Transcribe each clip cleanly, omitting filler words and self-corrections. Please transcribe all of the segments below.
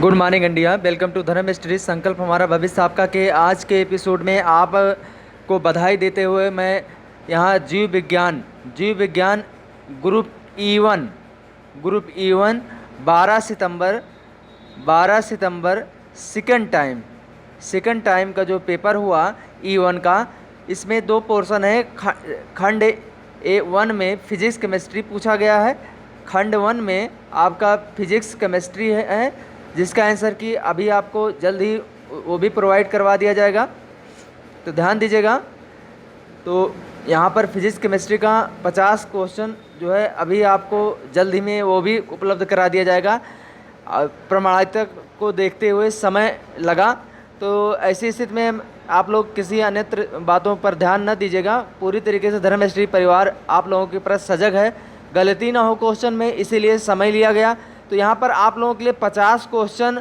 Good morning India. Welcome to Dharm studies संकल्प हमारा भविष्य आपका के आज के एपिसोड में आप को बधाई देते हुए मैं यहाँ जीव विज्ञान ग्रुप ई वन 12 सितंबर सेकंड टाइम का जो पेपर हुआ ई वन का, इसमें दो पोर्शन है। खंड ए वन में फिजिक्स केमिस्ट्री पूछा गया है। खंड वन में आपका फिजिक्स केमिस्ट्री है जिसका आंसर की अभी आपको जल्द ही वो भी प्रोवाइड करवा दिया जाएगा, तो ध्यान दीजिएगा। तो यहाँ पर फिजिक्स केमिस्ट्री का 50 क्वेश्चन जो है अभी आपको जल्द ही में वो भी उपलब्ध करा दिया जाएगा। प्रमाणिकता को देखते हुए समय लगा, तो ऐसी स्थिति में आप लोग किसी अन्यत्र बातों पर ध्यान न दीजिएगा। पूरी तरीके से धर्म स्टडी परिवार आप लोगों के प्रति सजग है, गलती ना हो क्वेश्चन में, इसीलिए समय लिया गया। तो यहाँ पर आप लोगों के लिए 50 क्वेश्चन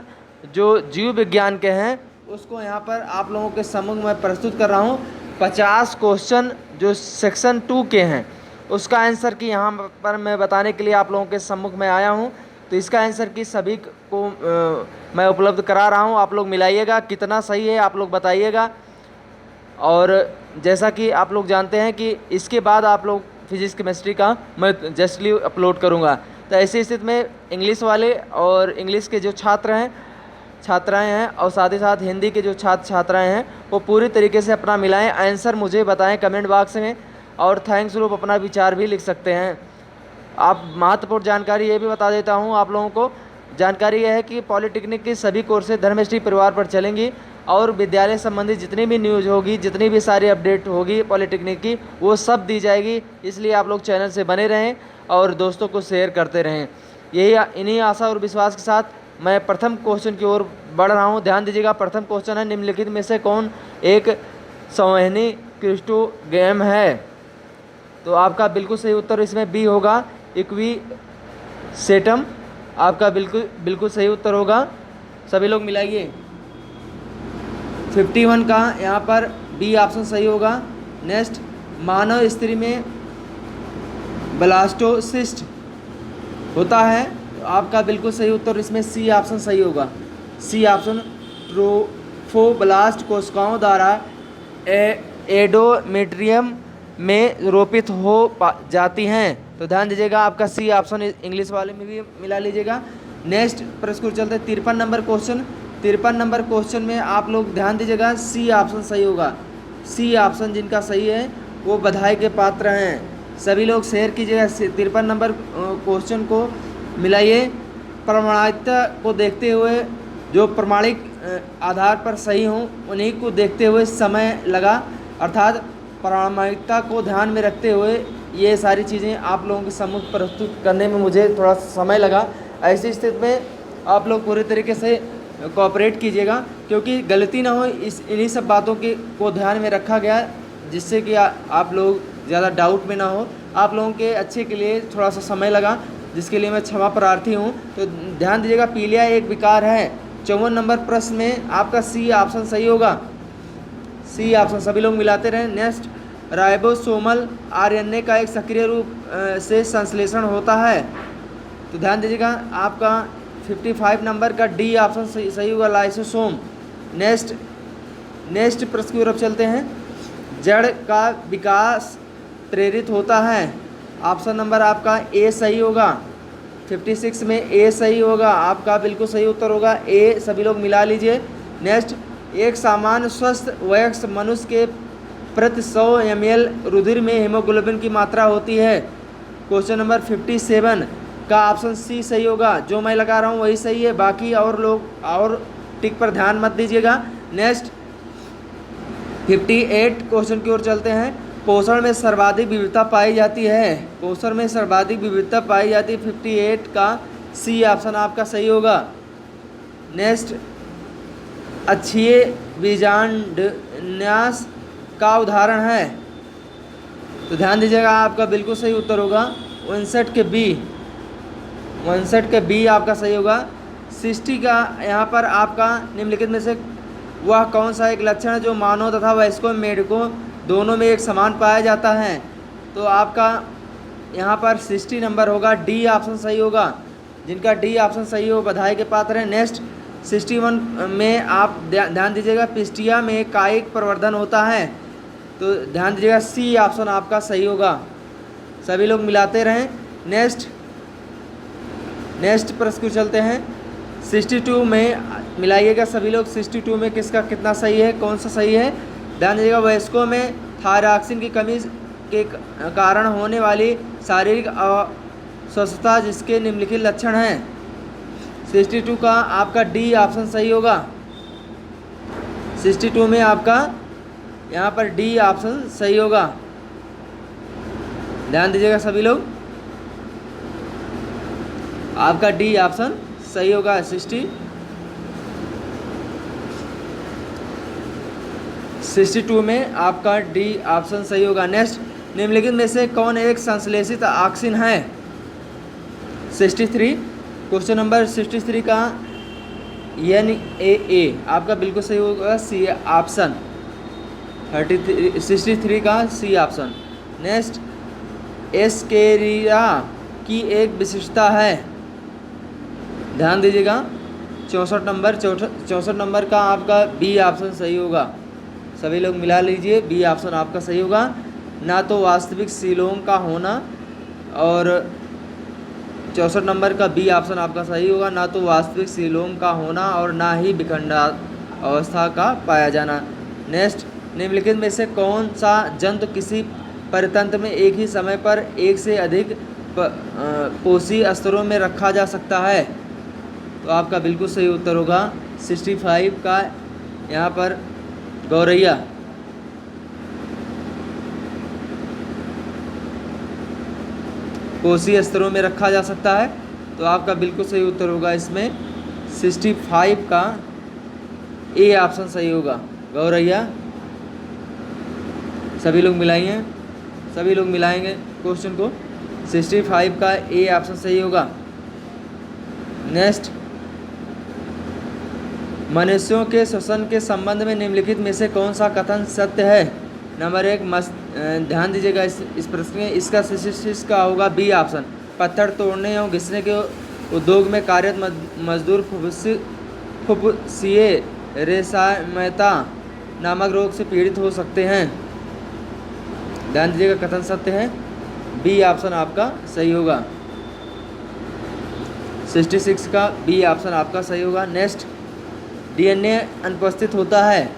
जो जीव विज्ञान के हैं उसको यहाँ पर आप लोगों के सम्मुख में प्रस्तुत कर रहा हूँ। 50 क्वेश्चन जो सेक्शन 2 के हैं उसका आंसर की यहाँ पर मैं बताने के लिए आप लोगों के सम्मुख में आया हूँ। तो इसका आंसर की सभी को मैं उपलब्ध करा रहा हूँ। आप लोग मिलाइएगा, कितना सही है आप लोग बताइएगा। और जैसा कि आप लोग जानते हैं कि इसके बाद आप लोग फिजिक्स केमिस्ट्री का मैं जस्टली अपलोड करूँगा। तो ऐसी स्थिति में इंग्लिश वाले और इंग्लिश के जो छात्राएं हैं और साथ ही साथ हिंदी के जो छात्राएं हैं वो पूरी तरीके से अपना मिलाएं, आंसर मुझे बताएं कमेंट बॉक्स में, और थैंक्स ग्रुप अपना विचार भी लिख सकते हैं। आप महत्वपूर्ण जानकारी ये भी बता देता हूँ आप लोगों को। जानकारी यह है कि पॉलिटेक्निक की सभी कोर्सेज धर्मश्री परिवार पर चलेंगी और विद्यालय संबंधी जितनी भी न्यूज़ होगी, जितनी भी सारी अपडेट होगी पॉलिटेक्निक की, वो सब दी जाएगी। इसलिए आप लोग चैनल से बने रहें और दोस्तों को शेयर करते रहें। यही इन्हीं आशा और विश्वास के साथ मैं प्रथम क्वेश्चन की ओर बढ़ रहा हूं। ध्यान दीजिएगा, प्रथम क्वेश्चन है निम्नलिखित में से कौन एक संवहनी क्रिस्टोग्राम है। तो आपका बिल्कुल सही उत्तर इसमें बी होगा, इक्विसेटम। आपका बिल्कुल सही उत्तर होगा। सभी लोग मिलाइए। 51 का यहाँ पर बी ऑप्शन सही होगा। नेक्स्ट, मानव स्त्री में ब्लास्टोसिस्ट होता है, तो आपका बिल्कुल सही उत्तर इसमें सी ऑप्शन सही होगा। सी ऑप्शन, ट्रोफोब्लास्ट कोशिकाओं द्वारा एंडोमेट्रियम में रोपित हो जाती हैं। तो ध्यान दीजिएगा, आपका सी ऑप्शन इंग्लिश वाले में भी मिला लीजिएगा। नेक्स्ट प्रश्न को चलते हैं 53 नंबर क्वेश्चन। 53 नंबर क्वेश्चन में आप लोग ध्यान दीजिएगा, सी ऑप्शन सही होगा। सी ऑप्शन जिनका सही है वो बधाई के पात्र हैं। सभी लोग शेयर कीजिएगा। 53 नंबर क्वेश्चन को मिलाइए। प्रमाणिकता को देखते हुए जो प्रमाणिक आधार पर सही हों उन्हीं को देखते हुए समय लगा, अर्थात प्रामाणिकता को ध्यान में रखते हुए ये सारी चीज़ें आप लोगों के सम्मुख प्रस्तुत करने में मुझे थोड़ा समय लगा। ऐसी स्थिति में आप लोग पूरी तरीके से कोऑपरेट कीजिएगा, क्योंकि गलती ना हो इन्हीं सब बातों को ध्यान में रखा गया, जिससे कि आप लोग ज़्यादा डाउट में ना हो। आप लोगों के अच्छे के लिए थोड़ा सा समय लगा, जिसके लिए मैं क्षमा प्रार्थी हूँ। तो ध्यान दीजिएगा, पीलिया एक विकार है। 54 नंबर प्रश्न में आपका सी ऑप्शन सही होगा। सी ऑप्शन सभी लोग मिलाते रहें। नेक्स्ट, राइबोसोमल आरएनए का एक सक्रिय रूप से संश्लेषण होता है। तो ध्यान दीजिएगा, आपका 55 नंबर का डी ऑप्शन सही होगा, लाइसोसोम। नेक्स्ट प्रश्न की ओर चलते हैं। जड़ का विकास प्रेरित होता है। ऑप्शन नंबर आपका ए सही होगा। 56 में ए सही होगा, आपका बिल्कुल सही उत्तर होगा ए। सभी लोग मिला लीजिए। नेक्स्ट, एक सामान्य स्वस्थ वयस्क मनुष्य के प्रति 100 ml रुधिर में हीमोग्लोबिन की मात्रा होती है। क्वेश्चन नंबर 57 का ऑप्शन सी सही होगा। जो मैं लगा रहा हूँ वही सही है, बाकी और लोग और टिक पर ध्यान मत दीजिएगा। नेक्स्ट 58 क्वेश्चन की ओर चलते हैं। पोषण में सर्वाधिक विविधता पाई जाती है। पोषण में सर्वाधिक विविधता पाई जाती है। 58 का सी ऑप्शन आपका सही होगा। नेक्स्ट, अक्षीय बीजांडन्यास का उदाहरण है। तो ध्यान दीजिएगा, आपका बिल्कुल सही उत्तर होगा 59 के बी। 59 के बी आपका सही होगा। सृष्टि का यहाँ पर आपका निम्नलिखित में से वह कौन सा एक लक्षण है जो मानव तथा वयस्कों मेढकों दोनों में एक समान पाया जाता है। तो आपका यहाँ पर 60 नंबर होगा, डी ऑप्शन सही होगा। जिनका डी ऑप्शन सही हो बधाई के पात्र हैं। नेक्स्ट, 61 में आप ध्यान दीजिएगा, पिस्टिया में कायिक प्रवर्धन होता है, तो ध्यान दीजिएगा सी ऑप्शन आपका सही होगा। सभी लोग मिलाते रहें। नेक्स्ट प्रश्न को चलते हैं। 62 में मिलाइएगा सभी लोग, 62 में किसका कितना सही है, कौन सा सही है। ध्यान दीजिएगा, वयस्कों में थायरॉक्सिन की कमी के कारण होने वाली शारीरिक अस्वस्थता जिसके निम्नलिखित लक्षण हैं। 62 का आपका डी ऑप्शन सही होगा। 62 में आपका यहाँ पर डी ऑप्शन सही होगा। ध्यान दीजिएगा सभी लोग, आपका डी ऑप्शन सही होगा। 62 में आपका डी ऑप्शन सही होगा। नेक्स्ट, निम्नलिखित में से कौन एक संश्लेषित ऑक्सीन है। 63, क्वेश्चन नंबर 63 का NaA आपका बिल्कुल सही होगा, सी ऑप्शन। 63 का सी ऑप्शन। नेक्स्ट, एस्केरिया की एक विशिष्टता है। ध्यान दीजिएगा, 64 नंबर का आपका बी ऑप्शन सही होगा। सभी लोग मिला लीजिए, बी ऑप्शन आपका सही होगा। ना तो वास्तविक सीलोम का होना, और 64 नंबर का बी ऑप्शन आपका सही होगा, ना तो वास्तविक सीलोम का होना और ना ही विखंडा अवस्था का पाया जाना। नेक्स्ट, निम्नलिखित में से कौन सा जंतु किसी परितंत्र में एक ही समय पर एक से अधिक पोषी स्तरों में रखा जा सकता है। तो आपका बिल्कुल सही उत्तर होगा 65 का यहाँ पर गौरैया। कोसी स्तरों में रखा जा सकता है, तो आपका बिल्कुल सही उत्तर होगा इसमें 65 का ए ऑप्शन सही होगा, गौरैया। सभी लोग मिलाइए, सभी लोग मिलाएंगे क्वेश्चन को। 65 का ए ऑप्शन सही होगा। नेक्स्ट, मनुष्यों के श्वसन के संबंध में निम्नलिखित में से कौन सा कथन सत्य है। नंबर 1, ध्यान दीजिएगा इस प्रश्न में, इसका स्टैटिस्टिक्स का होगा बी ऑप्शन। पत्थर तोड़ने एवं घिसने के उद्योग में कार्यरत मजदूर फुफ्फुसीय रेशमयता नामक रोग से पीड़ित हो सकते हैं। ध्यान दीजिएगा, कथन सत्य है, बी ऑप्शन आपका सही होगा। 66 का बी ऑप्शन आपका सही होगा। नेक्स्ट, डीएनए अनुपस्थित होता है।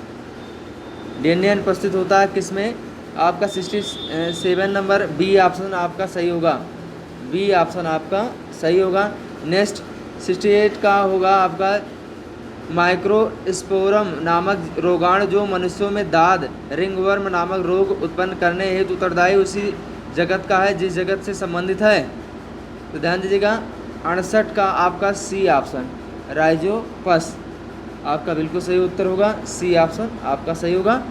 डीएनए अनुपस्थित होता है किसमें, आपका 67 नंबर बी ऑप्शन आपका सही होगा, बी ऑप्शन आपका सही होगा। नेक्स्ट, 68 का होगा आपका माइक्रोस्पोरम नामक रोगाणु जो मनुष्यों में दाद रिंगवर्म नामक रोग उत्पन्न करने हेतु उत्तरदायी उसी जगत का है जिस जगत से संबंधित है। तो ध्यान दीजिएगा, 68 का आपका सी ऑप्शन राइजोपस आपका बिल्कुल सही उत्तर होगा, सी ऑप्शन आपका सही होगा।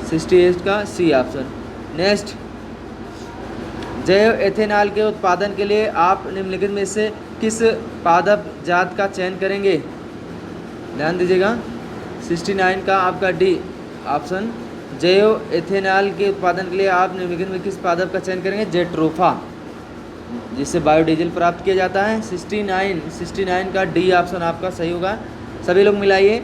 68 का सी ऑप्शन। नेक्स्ट, जैव एथेनॉल के उत्पादन के लिए आप निम्नलिखित में से किस पादप जात का चयन करेंगे। ध्यान दीजिएगा, 69 का आपका डी ऑप्शन। जैव एथेनॉल के उत्पादन के लिए आप निम्नलिखित में किस पादप का चयन करेंगे, जेट्रोफा, जिससे बायोडीजल प्राप्त किया जाता है। 69 का डी ऑप्शन आपका सही होगा। सभी लोग मिलाइए।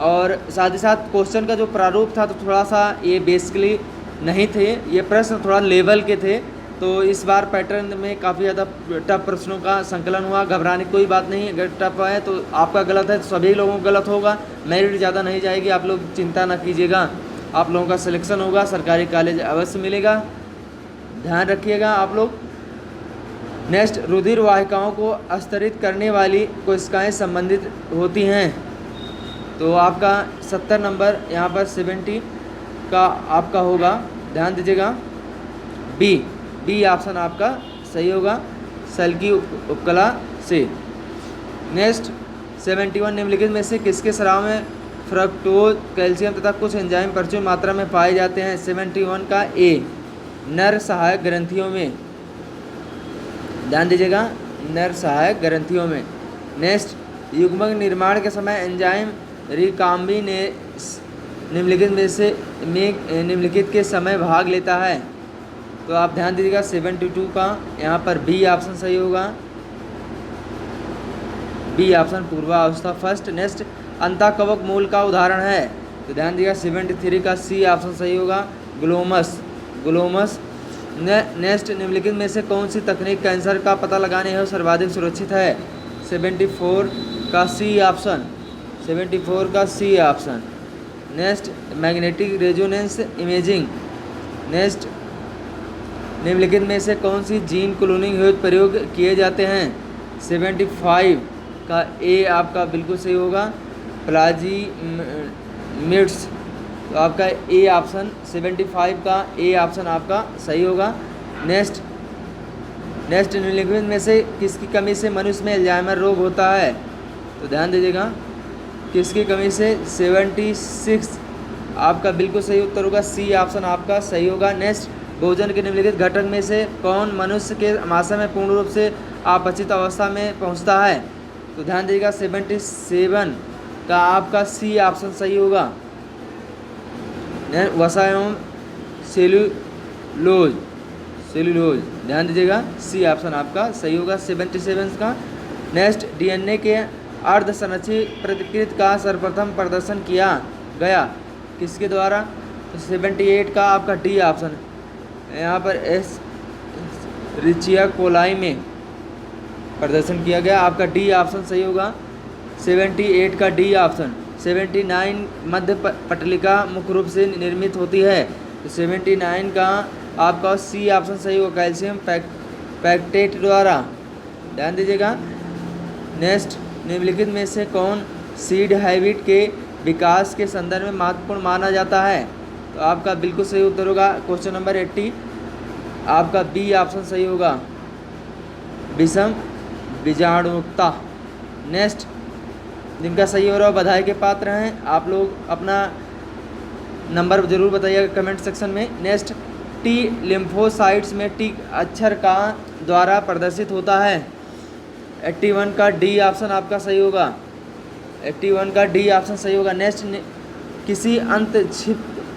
और साथ ही साथ क्वेश्चन का जो प्रारूप था तो थोड़ा सा ये बेसिकली नहीं थे, ये प्रश्न थोड़ा लेवल के थे, तो इस बार पैटर्न में काफ़ी ज़्यादा टफ प्रश्नों का संकलन हुआ। घबराने की कोई बात नहीं, अगर टफ है तो आपका गलत है तो सभी लोगों का गलत होगा, मेरिट ज़्यादा नहीं जाएगी, आप लोग चिंता ना कीजिएगा, आप लोगों का सिलेक्शन होगा, सरकारी कॉलेज अवश्य मिलेगा, ध्यान रखिएगा आप लोग। नेक्स्ट, रुधिर वाहिकाओं को स्तरित करने वाली कोशिकाएं संबंधित होती हैं, तो आपका 70 नंबर यहाँ पर 70 का आपका होगा। ध्यान दीजिएगा, बी ऑप्शन आपका सही होगा, सेल की उपकला से। नेक्स्ट, 71 निम्नलिखित में से किसके स्राव में फ्रक्टोज, कैल्शियम तथा कुछ एंजाइम प्रचुर मात्रा में पाए जाते हैं। 71 का ए, नर सहायक ग्रंथियों में। ध्यान दीजिएगा, नर सहायक ग्रंथियों में। नेक्स्ट, युग्मक निर्माण के समय एंजाइम रिकाम्बिनेस निम्नलिखित के समय भाग लेता है, तो आप ध्यान दीजिएगा 72 का यहाँ पर बी ऑप्शन सही होगा, बी ऑप्शन पूर्वावस्था फर्स्ट। नेक्स्ट अंतःकवक मूल का उदाहरण है, तो ध्यान दीजिएगा 73 का सी ऑप्शन सही होगा, ग्लोमस। नेक्स्ट निम्नलिखित में से कौन सी तकनीक कैंसर का पता लगाने हेतु सर्वाधिक सुरक्षित है, 74 का सी ऑप्शन, 74 का C option. Next magnetic resonance imaging. Next निम्नलिखित में से कौन सी जीन क्लोनिंग हेतु प्रयोग किए जाते हैं, 75 का ए आपका बिल्कुल सही होगा, प्लाजीमिड्स। तो आपका ए ऑप्शन 75 का ए ऑप्शन आपका सही होगा। नेक्स्ट निम्नलिखित में से किसकी कमी से मनुष्य में अल्जाइमर रोग होता है, तो ध्यान दीजिएगा किसकी कमी से, 76 आपका बिल्कुल सही उत्तर होगा, सी ऑप्शन आपका सही होगा। नेक्स्ट भोजन के निम्नलिखित घटक में से कौन मनुष्य के आमाशय में पूर्ण रूप से अपचित अवस्था में पहुंचता है, तो ध्यान दीजिएगा 77 का आपका सी ऑप्शन सही होगा, वसा एवं सेल्यूलोज। ध्यान दीजिएगा सी ऑप्शन आपका सही होगा 77 का। नेक्स्ट डीएनए के अर्धसंरचित प्रतिकृति का सर्वप्रथम प्रदर्शन किया गया किसके द्वारा, तो 78 का आपका डी ऑप्शन, यहाँ पर एस रिचिया कोलाई में प्रदर्शन किया गया, आपका डी ऑप्शन सही होगा 78 का डी ऑप्शन। 79 मध्य पटलिका मुख्य रूप से निर्मित होती है, तो 79 का आपका सी ऑप्शन सही होगा, कैल्शियम पैक्टेट द्वारा। ध्यान दीजिएगा। नेक्स्ट निम्नलिखित में से कौन सीड हाइब्रिड के विकास के संदर्भ में महत्वपूर्ण माना जाता है, तो आपका बिल्कुल सही उत्तर होगा क्वेश्चन नंबर 80 आपका बी ऑप्शन सही होगा, विषम बीजाणुमुक्ता। नेक्स्ट जिनका सही हो रहा है बधाई के पात्र हैं, आप लोग अपना नंबर ज़रूर बताइएगा कमेंट सेक्शन में। नेक्स्ट टी लिम्फोसाइट्स में टी अक्षर का द्वारा प्रदर्शित होता है, 81 का डी ऑप्शन आपका सही होगा, 81 का डी ऑप्शन सही होगा। नेक्स्ट किसी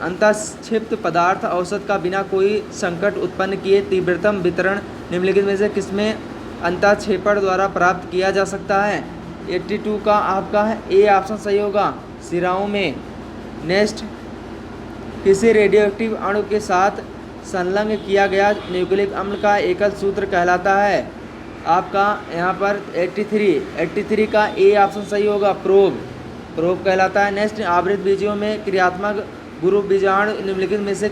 अंतःक्षिप्त पदार्थ औसत का बिना कोई संकट उत्पन्न किए तीव्रतम वितरण निम्नलिखित में से किसमें अंतःक्षेपण द्वारा प्राप्त किया जा सकता है, 82 का आपका है ए ऑप्शन सही होगा, सिराओं में। नेक्स्ट किसी रेडियोएक्टिव अणु के साथ संलग्न किया गया न्यूक्लिक अम्ल का एकल सूत्र कहलाता है, आपका यहाँ पर 83 का ए ऑप्शन सही होगा, प्रोब कहलाता है। नेक्स्ट आवृत बीजों में क्रियात्मक गुरु बीजाणु निम्नलिखित में से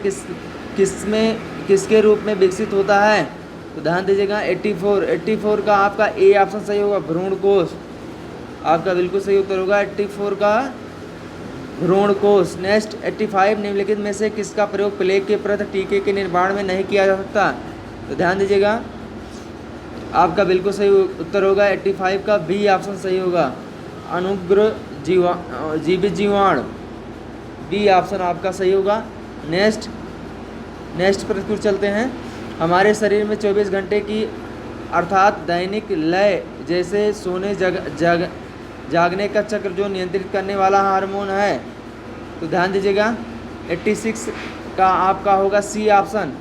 किसके रूप में विकसित होता है, तो ध्यान दीजिएगा 84 का आपका ए ऑप्शन सही होगा, भ्रूणकोष। आपका बिल्कुल सही उत्तर होगा 84 का भ्रूणकोष। नेक्स्ट 85 निम्नलिखित में से किसका प्रयोग प्लेग के प्रति टीके के निर्माण में नहीं किया जा सकता, तो ध्यान दीजिएगा आपका बिल्कुल सही उत्तर होगा 85 का बी ऑप्शन सही होगा, अनुग्र जीवित जीवाणु, बी ऑप्शन आपका सही होगा। नेक्स्ट प्रश्न चलते हैं। हमारे शरीर में 24 घंटे की अर्थात दैनिक लय जैसे सोने जागने का चक्र जो नियंत्रित करने वाला हार्मोन है, तो ध्यान दीजिएगा 86 का आपका होगा सी ऑप्शन,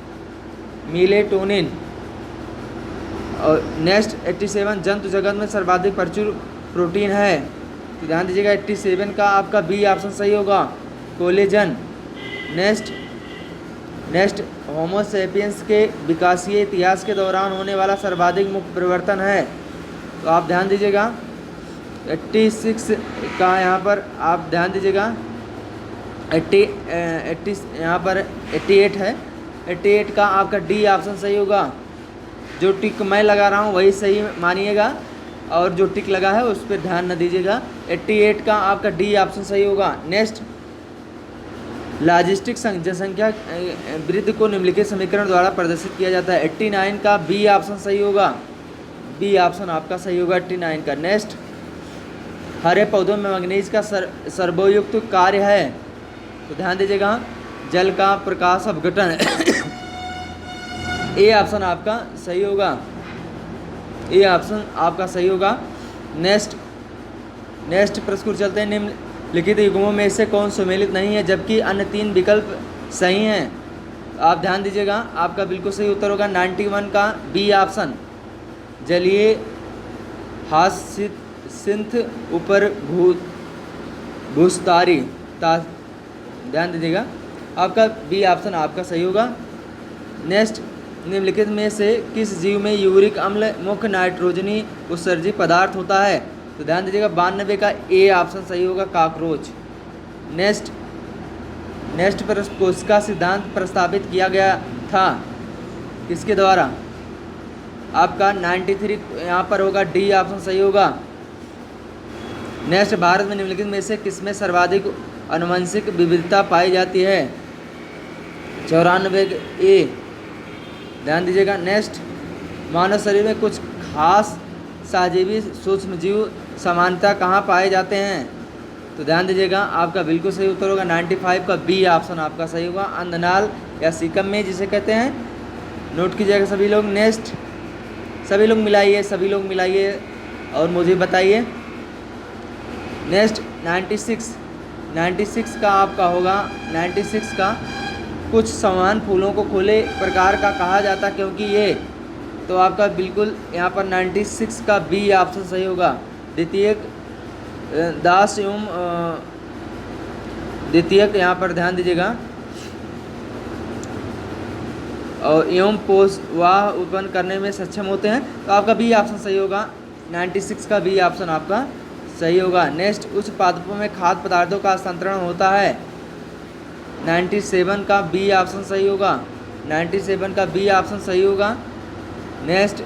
मेलेटोनिन। और नेक्स्ट 87 जंतु जगत में सर्वाधिक प्रचुर प्रोटीन है, तो ध्यान दीजिएगा 87 का आपका बी ऑप्शन सही होगा, कोलेजन। नेक्स्ट होमो सेपियंस के विकासीय इतिहास के दौरान होने वाला सर्वाधिक मुख्य परिवर्तन है, तो आप ध्यान दीजिएगा 86 का यहाँ पर आप ध्यान दीजिएगा 80 यहाँ पर 88 है, 88 का आपका डी ऑप्शन सही होगा। जो टिक मैं लगा रहा हूँ वही सही मानिएगा और जो टिक लगा है उस पर ध्यान न दीजिएगा। 88 का आपका डी ऑप्शन सही होगा। नेक्स्ट लॉजिस्टिक जनसंख्या वृद्धि को निम्नलिखित समीकरण द्वारा प्रदर्शित किया जाता है, 89 का बी ऑप्शन सही होगा, बी ऑप्शन आपका सही होगा 89 का। नेक्स्ट हरे पौधों में मैग्नीज का सर्वोयुक्त कार्य है, तो ध्यान दीजिएगा जल का प्रकाश अपघटन ए ऑप्शन आपका सही होगा, ए ऑप्शन आपका सही होगा। नेक्स्ट प्रश्न चलते हैं। निम्नलिखित युग्मों में से कौन सम्मिलित नहीं है जबकि अन्य 3 विकल्प सही हैं, आप ध्यान दीजिएगा आपका बिल्कुल सही उत्तर होगा 91 का बी ऑप्शन, जलीय सिंथ ऊपर भूस्तारी ध्यान दीजिएगा, आपका बी ऑप्शन आपका सही होगा। नेक्स्ट, निम्नलिखित में से किस जीव में यूरिक अम्ल मुख्य नाइट्रोजनी उत्सर्जी पदार्थ होता है? तो ध्यान दीजिएगा 92 का ए ऑप्शन सही होगा, कॉकरोच। नेक्स्ट पर कोशिका सिद्धांत प्रस्तावित किया गया था किसके द्वारा? आपका 93 यहाँ पर होगा, डी ऑप्शन सही होगा। नेक्स्ट, भारत में निम्नलिखित में से किसमें सर्वाधिक आनुवंशिक विविधता पाई जाती है? 94 ए, ध्यान दीजिएगा। नेक्स्ट, मानव शरीर में कुछ खास सहजीवी सूक्ष्मजीव समानता कहाँ पाए जाते हैं? तो ध्यान दीजिएगा, आपका बिल्कुल सही उत्तर होगा 95 का बी ऑप्शन आपका सही होगा, अंधनाल या सीकम में जिसे कहते हैं। नोट कीजिएगा सभी लोग। नेक्स्ट, सभी लोग मिलाइए और मुझे बताइए। नेक्स्ट 96 का आपका होगा, 96 का कुछ समान फूलों को खुले प्रकार का कहा जाता क्योंकि ये, तो आपका बिल्कुल यहाँ पर 96 का बी ऑप्शन सही होगा। द्वितीयक दास एवं द्वितीयक यहाँ पर ध्यान दीजिएगा, और एवं पोषवाह उत्पन्न करने में सक्षम होते हैं, तो आपका बी ऑप्शन सही होगा। 96 का बी ऑप्शन आपका सही होगा। नेक्स्ट, उच्च पादपों में खाद्य पदार्थों का हस्तांतरण होता है। 97 का बी ऑप्शन सही होगा, 97 का बी ऑप्शन सही होगा। नेक्स्ट,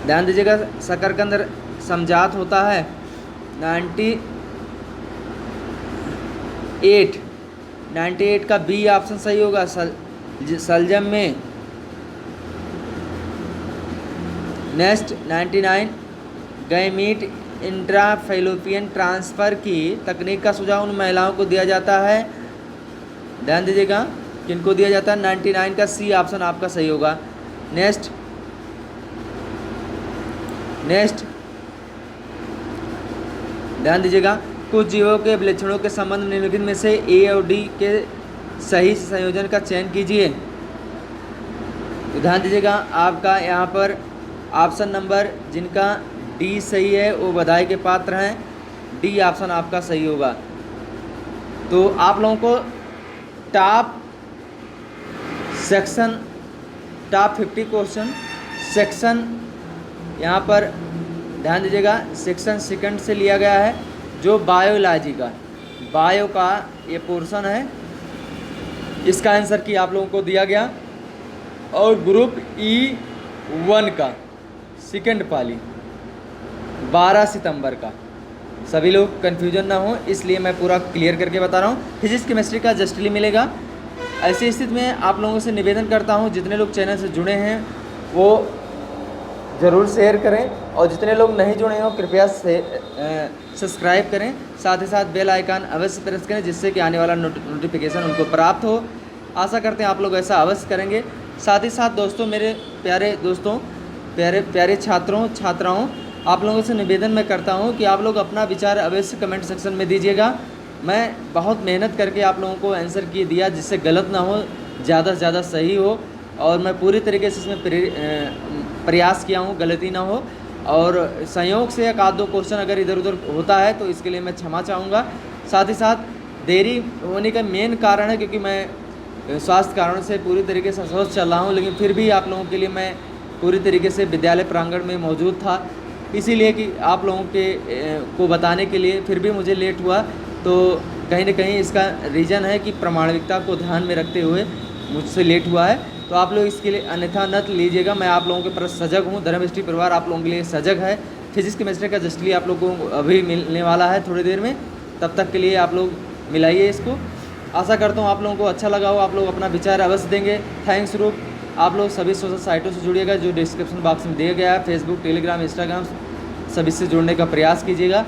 ध्यान दीजिएगा, शकरकंद समजात होता है। 98 का बी ऑप्शन सही होगा, सलजम में। नेक्स्ट 99, गैमीट इंट्राफैलोपियन ट्रांसफ़र की तकनीक का सुझाव उन महिलाओं को दिया जाता है, ध्यान दीजिएगा, किनको दिया जाता है? 99 का सी ऑप्शन आपका सही होगा। नेक्स्ट ध्यान दीजिएगा, कुछ जीवों के विलक्षणों के संबंध में निम्नलिखित में से ए और डी के सही संयोजन का चयन कीजिए। तो ध्यान दीजिएगा, आपका यहाँ पर ऑप्शन नंबर जिनका डी सही है वो बधाई के पात्र हैं, डी ऑप्शन आपका सही होगा। तो आप लोगों को टॉप 50 क्वेश्चन सेक्शन यहाँ पर ध्यान दीजिएगा, सेक्शन सेकंड से लिया गया है, जो बायोलॉजी का बायो का ये पोर्शन है, इसका आंसर की आप लोगों को दिया गया। और ग्रुप E1 का सेकंड पाली 12 सितंबर का, सभी लोग कन्फ्यूजन ना हो इसलिए मैं पूरा क्लियर करके बता रहा हूँ। फिजिक्स केमिस्ट्री का जस्टली मिलेगा। ऐसी स्थिति में आप लोगों से निवेदन करता हूँ, जितने लोग चैनल से जुड़े हैं वो ज़रूर शेयर करें, और जितने लोग नहीं जुड़े हो कृपया से सब्सक्राइब करें, साथ ही साथ बेल आइकन अवश्य प्रेस करें जिससे कि आने वाला नोटिफिकेशन उनको प्राप्त हो। आशा करते हैं आप लोग ऐसा अवश्य करेंगे। साथ ही साथ दोस्तों, मेरे प्यारे दोस्तों, प्यारे छात्राओं, आप लोगों से निवेदन मैं करता हूं कि आप लोग अपना विचार अवश्य कमेंट सेक्शन में दीजिएगा। मैं बहुत मेहनत करके आप लोगों को आंसर की दिया जिससे गलत ना हो, ज़्यादा से ज़्यादा सही हो, और मैं पूरी तरीके से इसमें प्रयास किया हूँ गलती ना हो। और संयोग से एक आध दो क्वेश्चन अगर इधर उधर होता है तो इसके लिए मैं क्षमा चाहूँगा। साथ ही साथ देरी होने का मेन कारण है क्योंकि मैं स्वास्थ्य कारणों से पूरी तरीके से स्वस्थ चल रहा हूँ, लेकिन फिर भी आप लोगों के लिए मैं पूरी तरीके से विद्यालय प्रांगण में मौजूद था, इसीलिए कि आप लोगों को बताने के लिए फिर भी मुझे लेट हुआ। तो कहीं ना कहीं इसका रीज़न है कि प्रामाणिकता को ध्यान में रखते हुए मुझसे लेट हुआ है, तो आप लोग इसके लिए अन्यथा न लीजिएगा। मैं आप लोगों के प्रति सजग हूँ, धर्म हिस्ट्री परिवार आप लोगों के लिए सजग है। फिजिक्स केमिस्ट्री का जस्टली आप लोगों को अभी मिलने वाला है थोड़ी देर में, तब तक के लिए आप लोग मिलाइए इसको। आशा करता हूँ आप लोगों को अच्छा लगा हो, आप लोग अपना विचार अवश्य देंगे। थैंक्स रूप। आप लोग सभी सोशल साइटों से जुड़िएगा जो डिस्क्रिप्शन बॉक्स में दिया गया है, फेसबुक, टेलीग्राम, इंस्टाग्राम, सभी से जुड़ने का प्रयास कीजिएगा।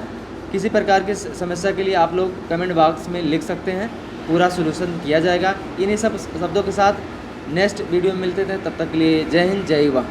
किसी प्रकार की समस्या के लिए आप लोग कमेंट बॉक्स में लिख सकते हैं, पूरा सोल्यूशन किया जाएगा। इन्हीं सब शब्दों के साथ नेक्स्ट वीडियो में मिलते थे, तब तक के लिए जय हिंद, जय युवा।